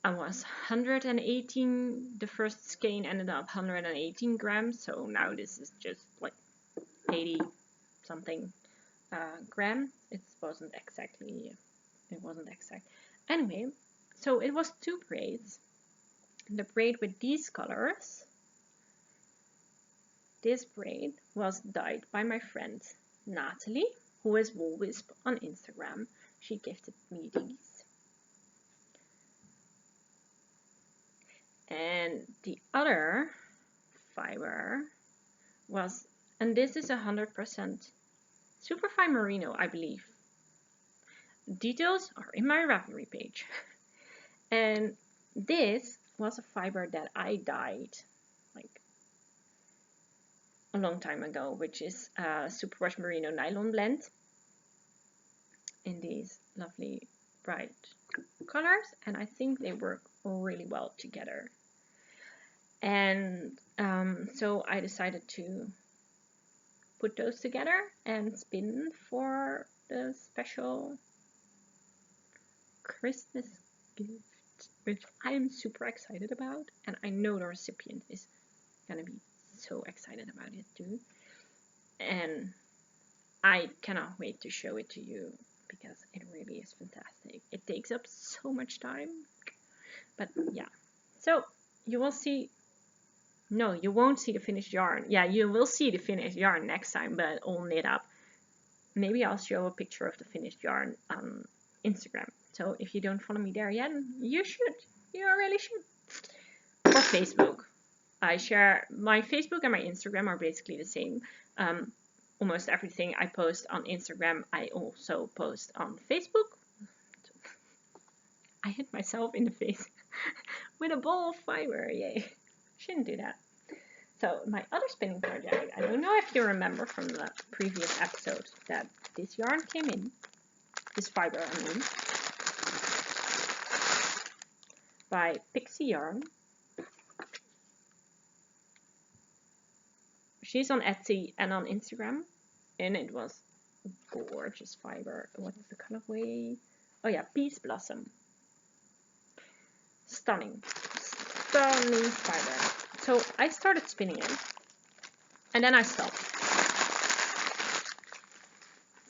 was 118, the first skein ended up 118 grams, so now this is just like 80 something grams. It wasn't exact. Anyway, so it was 2 braids. The braid with these colors, this braid was dyed by my friend Natalie, who is WoolWisp on Instagram. She gifted me these. And the other fiber was, and this is 100% superfine merino, I believe. Details are in my Ravelry page. And this was a fiber that I dyed like a long time ago, which is a superwash merino nylon blend in these lovely bright colors, and I think they work really well together. And so I decided to put those together and spin for the special Christmas gift, which I'm super excited about, and I know the recipient is gonna be so excited about it too. And I cannot wait to show it to you because it really is fantastic. It takes up so much time, but yeah. So you will see. No, you won't see the finished yarn. Yeah, you will see the finished yarn next time, but all knit up. Maybe I'll show a picture of the finished yarn on Instagram. So if you don't follow me there yet, you should. You really should. Or Facebook. I share my Facebook and my Instagram are basically the same. Almost everything I post on Instagram, I also post on Facebook. I hit myself in the face with a ball of fiber. Yay. Shouldn't do that. So my other spinning project, I don't know if you remember from the previous episode that this yarn came in, this fiber I mean, by Pixie Yarn. She's on Etsy and on Instagram, and it was gorgeous fiber. What is the colorway? Oh yeah, Peace Blossom. Stunning. Stunning fiber. So I started spinning it, and then I stopped.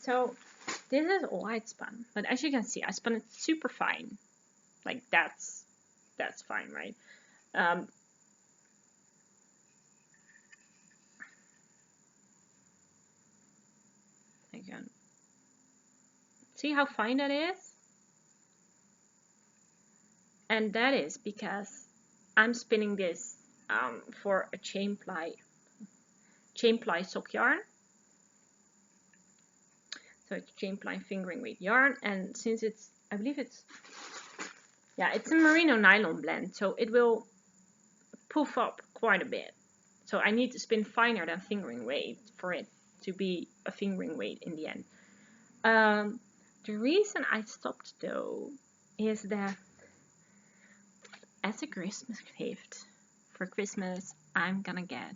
So this is all I'd spun, but as you can see, I spun it super fine. Like that's fine, right? Again, see how fine that is? And that is because I'm spinning this for a chain ply sock yarn. So it's chain ply fingering weight yarn, and since it's, I believe it's a merino nylon blend, so it will poof up quite a bit. So I need to spin finer than fingering weight for it to be a fingering weight in the end. The reason I stopped though is that as a Christmas gift for Christmas, I'm gonna get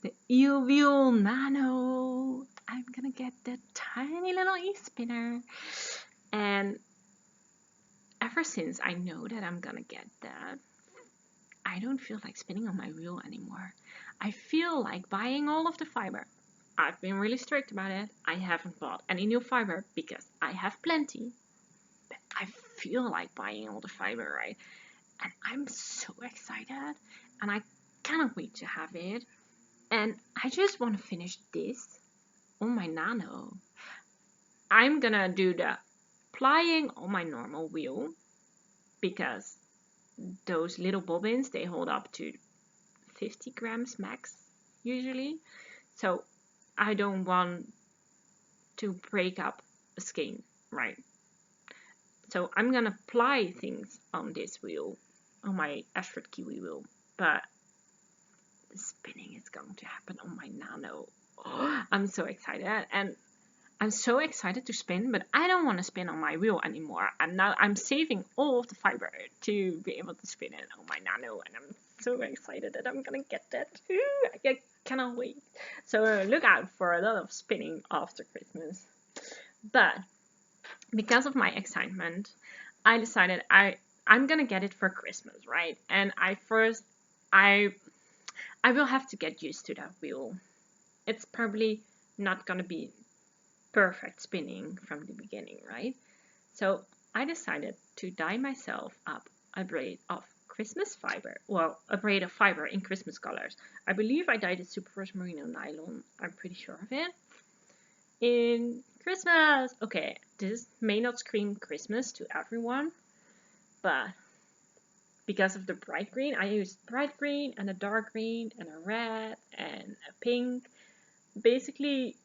the Wheel Nano. I'm gonna get the tiny little e-spinner, and ever since I know that I'm gonna get that, I don't feel like spinning on my wheel anymore. I feel like buying all of the fiber. I've been really strict about it. I haven't bought any new fiber because I have plenty. But I feel like buying all the fiber, right? And I'm so excited. And I cannot wait to have it. And I just want to finish this on my Nano. I'm gonna do the plying on my normal wheel because those little bobbins, they hold up to 50 grams max usually. So I don't want to break up a skein, right? So I'm gonna ply things on this wheel, on my Ashford Kiwi wheel, but the spinning is going to happen on my Nano. Oh, I'm so excited, and I'm so excited to spin, but I don't want to spin on my wheel anymore. And now I'm saving all of the fiber to be able to spin it on my Nano, and I'm so excited that I'm gonna get that. I cannot wait. So look out for a lot of spinning after Christmas. But because of my excitement, I decided I'm gonna get it for Christmas, right? And I will have to get used to that wheel. It's probably not gonna be perfect spinning from the beginning, right? So I decided to dye myself up a braid of Christmas fiber. Well, a braid of fiber in Christmas colors. I believe I dyed it Superwash Merino Nylon. I'm pretty sure of it. In Christmas! Okay, this may not scream Christmas to everyone, but because of the bright green, I used bright green and a dark green and a red and a pink. Basically,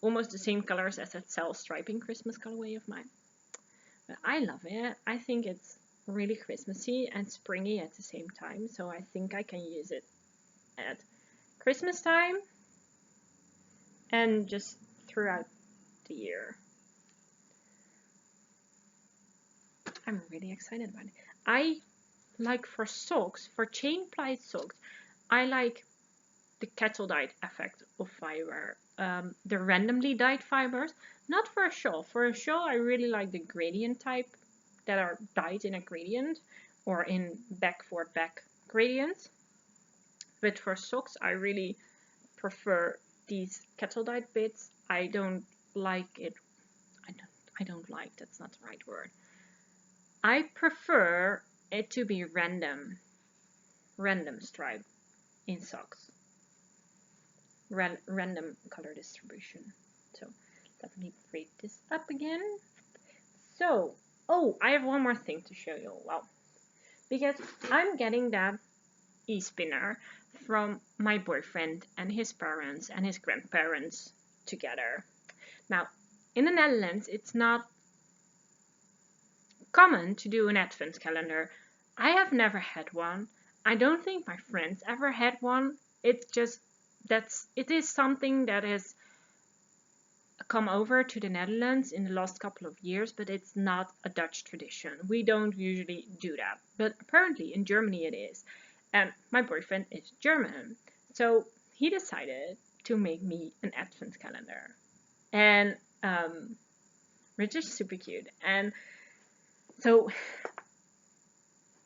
almost the same colors as that Selfstriping Christmas colorway of mine. But I love it. I think it's really Christmassy and springy at the same time, so I think I can use it at Christmas time and just throughout the year. I'm really excited about it. I like for socks, for chain plied socks, I like the kettle dyed effect of fiber. The randomly dyed fibers, not for a shawl. For a shawl, I really like the gradient type that are dyed in a gradient or in back forward back gradients. But for socks, I really prefer these kettle dyed bits. I don't like it. I don't like, that's not the right word. I prefer it to be random stripe in socks. Random color distribution. So let me break this up again. So, oh, I have one more thing to show you. Well, because I'm getting that e-spinner from my boyfriend and his parents and his grandparents together. Now, in the Netherlands, it's not common to do an advent calendar. I have never had one. I don't think my friends ever had one. It's just it is something that has come over to the Netherlands in the last couple of years, but it's not a Dutch tradition. We don't usually do that, but apparently in Germany it is. And my boyfriend is German, so he decided to make me an advent calendar, and which is super cute. And so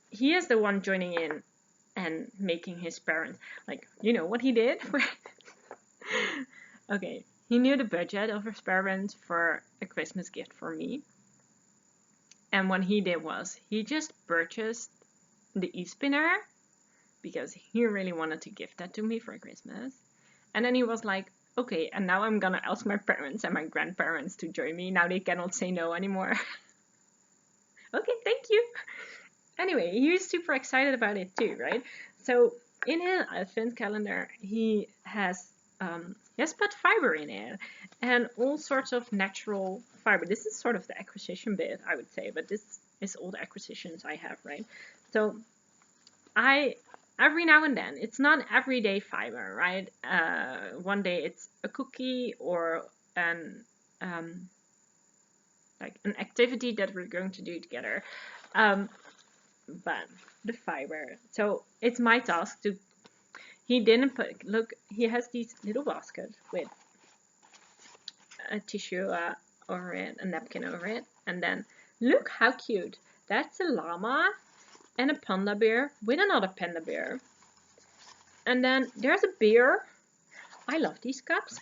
he is the one joining in and making his parents, like, you know what he did? Okay, he knew the budget of his parents for a Christmas gift for me. And what he did was he just purchased the e-spinner because he really wanted to gift that to me for Christmas. And then he was like, okay, and now I'm gonna ask my parents and my grandparents to join me. Now they cannot say no anymore. Okay, thank you. Anyway, he was super excited about it too, right? So in his advent calendar, he has put fiber in it and all sorts of natural fiber. This is sort of the acquisition bit, I would say, but this is all the acquisitions I have, right? So every now and then, it's not everyday fiber, right? One day it's a cookie or like an activity that we're going to do together. But the fiber. So it's my task to. He didn't put. Look, he has these little baskets with a tissue over it, a napkin over it, and then look how cute. That's a llama and a panda bear with another panda bear. And then there's a bear. I love these cups.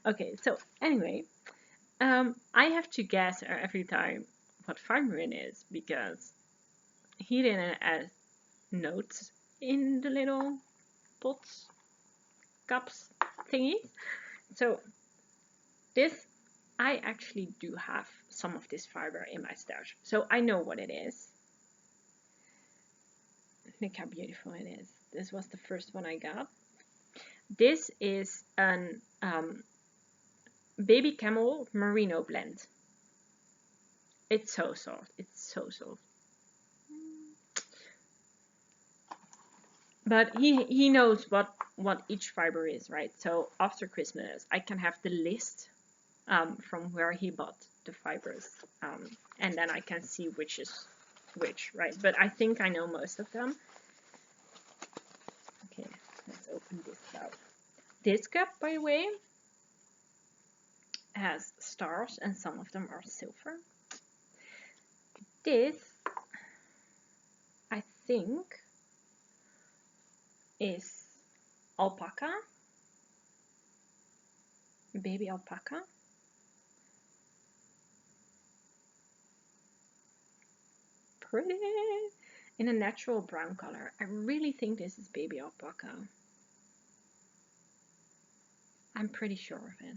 Okay, so anyway, I have to guess every time what fiber it is because he didn't add notes in the little pots, cups, thingies. So this, I actually do have some of this fiber in my stash. So I know what it is. Look how beautiful it is. This was the first one I got. This is an baby camel merino blend. It's so soft. It's so soft. But he knows what each fiber is, right? So after Christmas, I can have the list from where he bought the fibers, and then I can see which is which, right? But I think I know most of them. Okay, let's open this cup. This cup, by the way, has stars, and some of them are silver. This, I think, is alpaca, baby alpaca. Pretty, in a natural brown color. I really think this is baby alpaca. I'm pretty sure of it.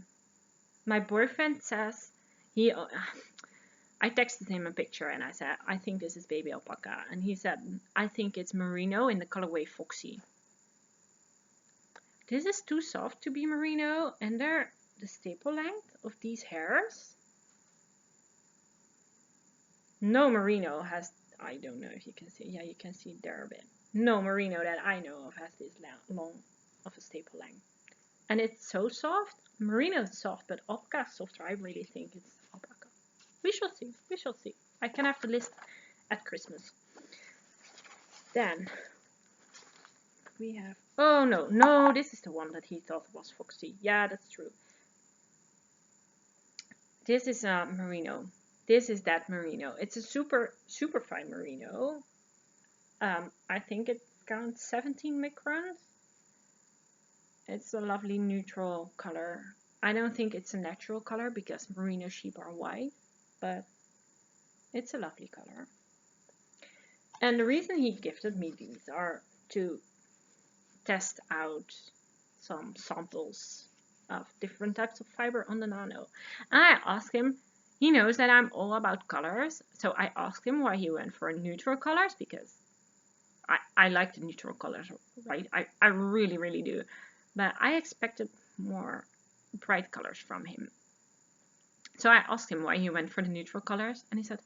My boyfriend says I texted him a picture and I said, I think this is baby alpaca. And he said, I think it's merino in the colorway Foxy. This is too soft to be merino, and they're the staple length of these hairs. No merino has, I don't know if you can see, yeah, you can see there a bit. No merino that I know of has this long of a staple length. And it's so soft. Merino is soft, but alpaca is softer. I really think it's alpaca. We shall see. We shall see. I can have the list at Christmas. Then we have. Oh no! This is the one that he thought was Foxy. Yeah, that's true. This is a merino. This is that merino. It's a super fine merino. I think it counts 17 microns. It's a lovely neutral color. I don't think it's a natural color because merino sheep are white, but it's a lovely color. And the reason he gifted me these are to test out some samples of different types of fiber on the nano. And I asked him, he knows that I'm all about colors, so I asked him why he went for neutral colors because I like the neutral colors, right? I really do. But I expected more bright colors from him. So I asked him why he went for the neutral colors, and he said,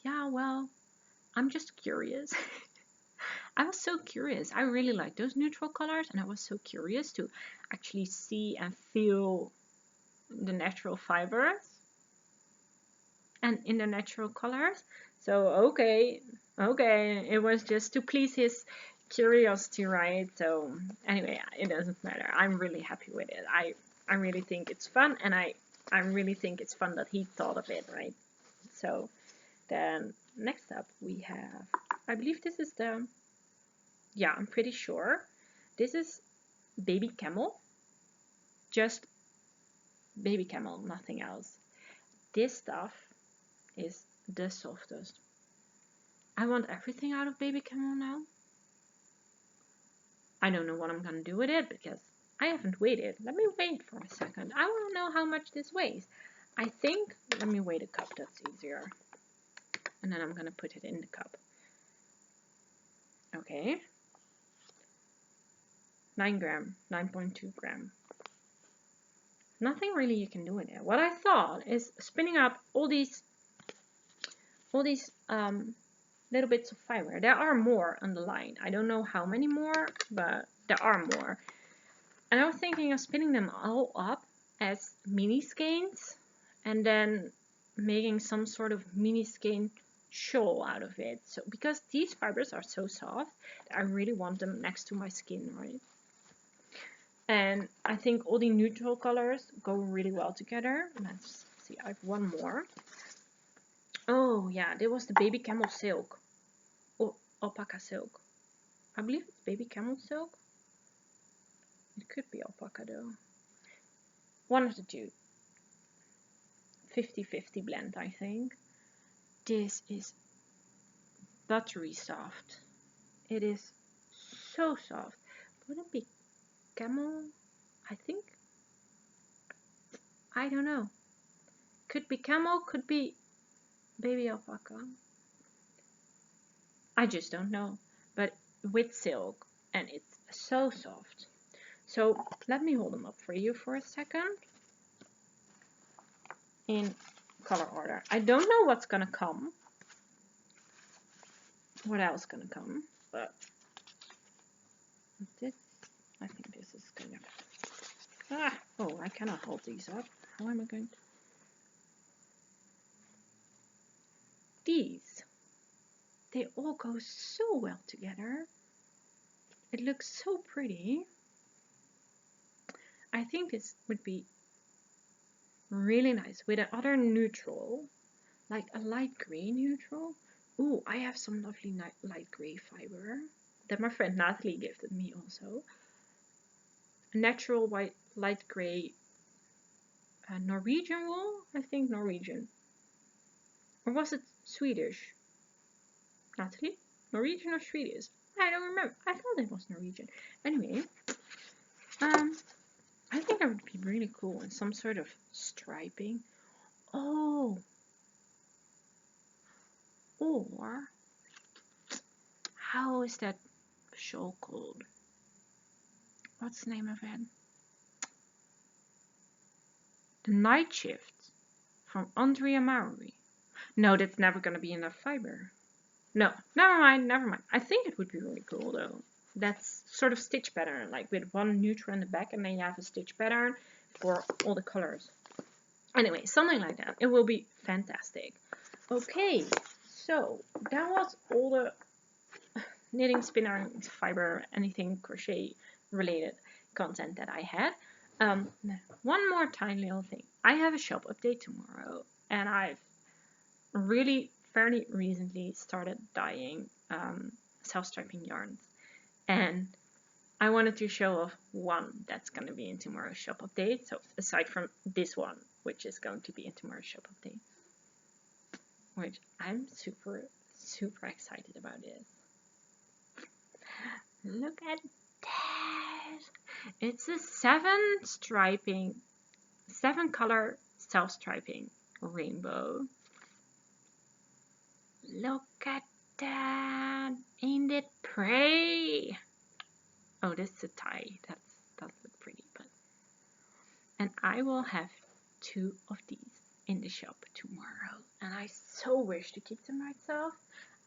yeah, well, I'm just curious. I was so curious. I really like those neutral colors, and I was so curious to actually see and feel the natural fibers and in the natural colors. So okay, it was just to please his curiosity, right? So anyway, it doesn't matter. I'm really happy with it. I really think it's fun, and I really think it's fun that he thought of it, right? So then next up we have, I believe this is the, yeah, I'm pretty sure this is baby camel, just baby camel, nothing else. This stuff is the softest. I want everything out of baby camel now. I don't know what I'm gonna do with it because I haven't weighed it. Let me wait for a second. I want to know how much this weighs. I think, let me weigh the cup, that's easier. And then I'm gonna put it in the cup. Okay. 9 gram, 9.2 gram. Nothing really you can do in it. What I thought is spinning up all these little bits of fiber. There are more on the line. I don't know how many more, but there are more. And I was thinking of spinning them all up as mini skeins and then making some sort of mini skein shawl out of it. So because these fibers are so soft, I really want them next to my skin, right? And I think all the neutral colors go really well together. Let's see, I have one more. Oh yeah, there was the baby camel silk. Oh, alpaca silk. I believe it's baby camel silk. It could be alpaca though. One of the two. 50-50 blend, I think. This is buttery soft. It is so soft. Would it be camel? I think. I don't know. Could be camel, could be baby alpaca. I just don't know. But with silk, and it's so soft. So let me hold them up for you for a second. In color order. I don't know what's gonna come. What else gonna come? But this, I think this is kind of. Oh, I cannot hold these up. How am I going to? These. They all go so well together. It looks so pretty. I think this would be really nice with another neutral, like a light gray neutral. Ooh, I have some lovely light gray fiber that my friend Natalie gifted me also. A natural white, light gray Norwegian wool, I think Norwegian. Or was it Swedish? Natalie? Norwegian or Swedish? I don't remember. I thought it was Norwegian. Anyway, I think that would be really cool in some sort of striping. Oh. Or, how is that show called? What's the name of it? The Night Shift from Andrea Maori. No, that's never going to be enough fiber. No, never mind. I think it would be really cool though. That's sort of stitch pattern, like with one neutral in the back and then you have a stitch pattern for all the colors. Anyway, something like that. It will be fantastic. Okay, so that was all the knitting, spinning, fiber, anything crochet related content that I had. One more tiny little thing. I have a shop update tomorrow, and I've really fairly recently started dyeing self-striping yarns, and I wanted to show off one that's going to be in tomorrow's shop update. So aside from this one, which is going to be in tomorrow's shop update, which I'm super excited about this. Look at that! It's a 7-color self-striping rainbow. Look at that! Ain't it pretty? Oh, this is a tie. That looks pretty, but. And I will have 2 of these in the shop tomorrow, and I so wish to keep them myself.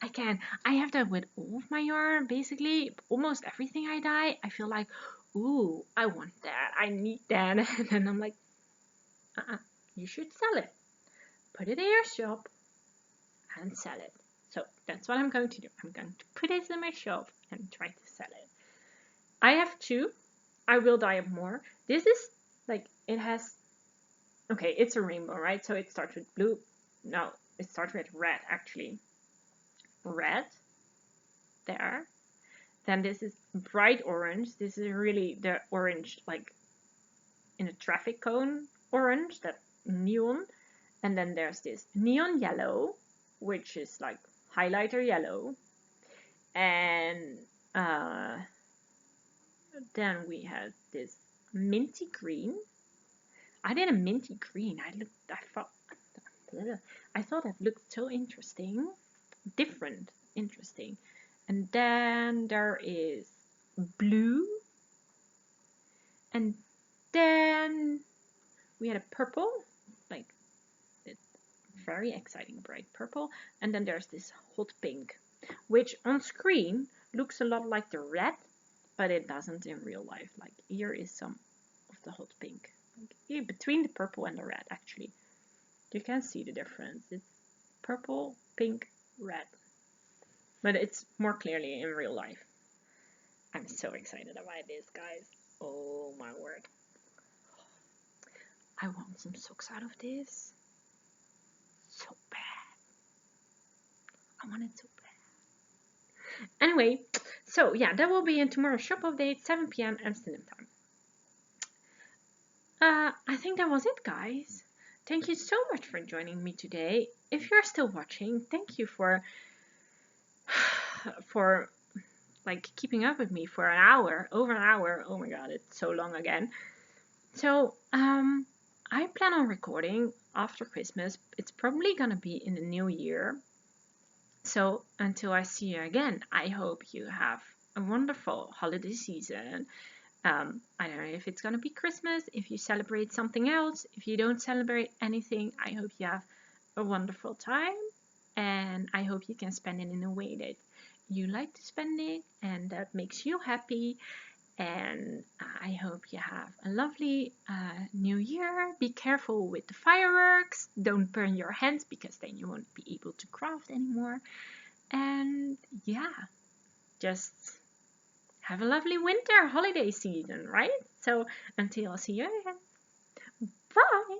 I have that with all of my yarn. Basically, almost everything I dye, I feel like, ooh, I want that. I need that. And then I'm like, you should sell it. Put it in your shop and sell it. So that's what I'm going to do. I'm going to put it in my shop and try to sell it. I have 2. I will dye up more. This is like, it has, okay, it's a rainbow, right? So it starts with blue. No, it starts with red, actually. Red. There. Then this is bright orange. This is really the orange, like in a traffic cone orange, that neon. And then there's this neon yellow, which is like highlighter yellow. And then we have this minty green. I did a minty green. I thought it looked so interesting. Different, interesting. And then there is blue. And then we had a purple, like it's very exciting bright purple. And then there's this hot pink, which on screen looks a lot like the red, but it doesn't in real life. Like here is some of the hot pink, like here between the purple and the red. Actually, you can see the difference. It's purple, pink, red, but it's more clearly in real life. I'm so excited about this, guys. Oh my word. I want some socks out of this so bad. I want it so bad. Anyway, so yeah, that will be in tomorrow's shop update, 7 p.m. Amsterdam time. I think that was it, guys. Thank you so much for joining me today. If you're still watching, thank you for like keeping up with me for an hour, over an hour. Oh my god, it's so long again. So I plan on recording after Christmas. It's probably gonna be in the new year. So until I see you again, I hope you have a wonderful holiday season. I don't know if it's gonna be Christmas, if you celebrate something else. If you don't celebrate anything, I hope you have a wonderful time. And I hope you can spend it in a way that you like to spend it and that makes you happy. And I hope you have a lovely new year. Be careful with the fireworks. Don't burn your hands because then you won't be able to craft anymore. And yeah, just have a lovely winter holiday season, right? So until I see you again, bye!